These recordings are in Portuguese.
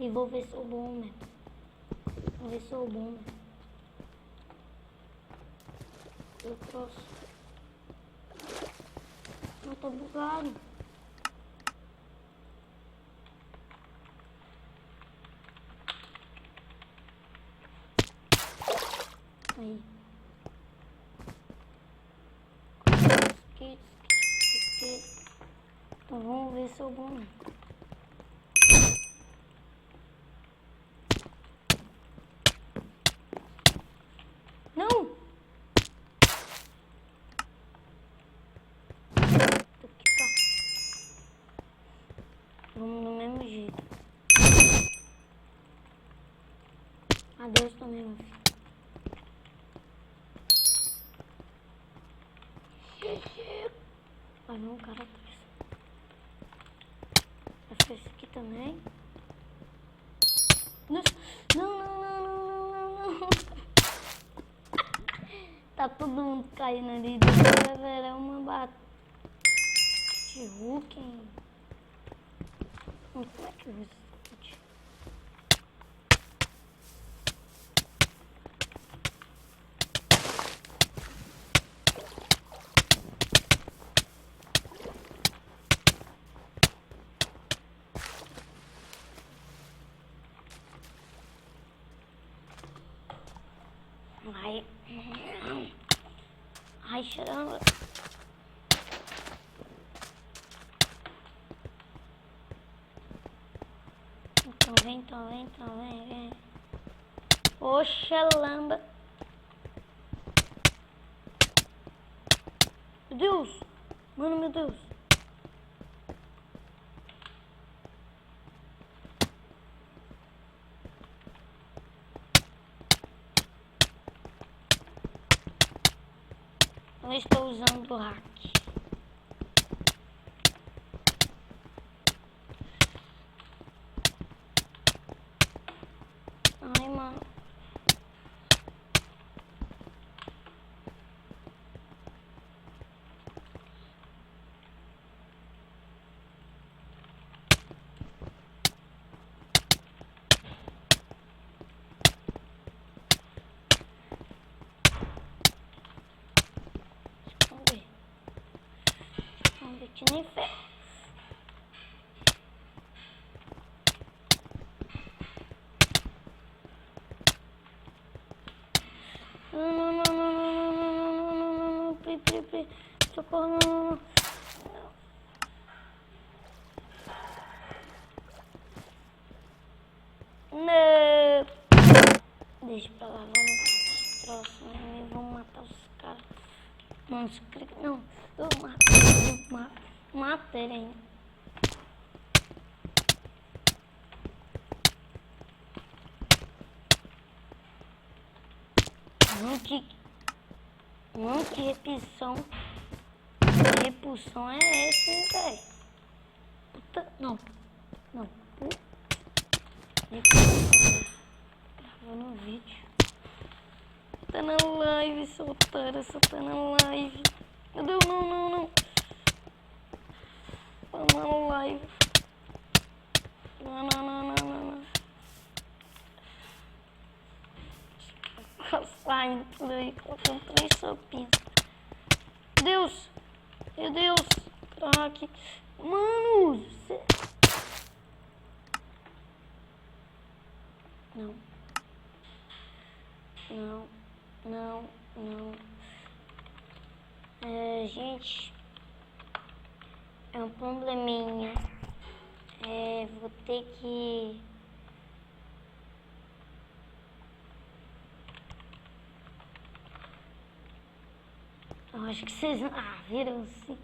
E vou ver se sou bom mesmo. Vou ver se sou bom mesmo. Eu posso. Não, tá bugado. Aí. Então vamos ver se eu vou mesmo. Não! Aqui tá. Vamos do mesmo jeito. Adeus também, meu filho. Vai não, cara atrás. Vai ficar esse aqui também. Não, não, não, não, não, não. Tá todo mundo caindo ali. Vai virar uma bate Hulk, hein? Como é que eu uso isso? Ai, ai, caramba. Então vem. Oxa, lamba. Meu Deus, mano, meu Deus. Eu estou usando o hack. Ai, mano. Vamos ver que nem fé. Não. Pri. Socorro, não. Não. Deixa pra lá, vamos troço, né? Vamos matar os caras. Mano, não. Eu matei ele ainda. Mano, que repulsão é essa, hein, velho? Puta, não. Repulsão. Gravando vídeo. Tá na live, seu otário, só tá na live. Meu Deus, não. Tá na live. Não. Saindo por aí, colocando 3 sopinhas. Meu Deus, craque. Mano, cê... Não. Gente, é um probleminha. Vou ter que... Eu acho que vocês... viram sim.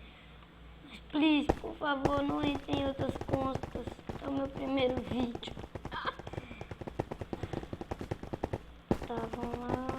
Mas, please, por favor, não entrem em outras contas. É o meu primeiro vídeo. Tá, vamos lá.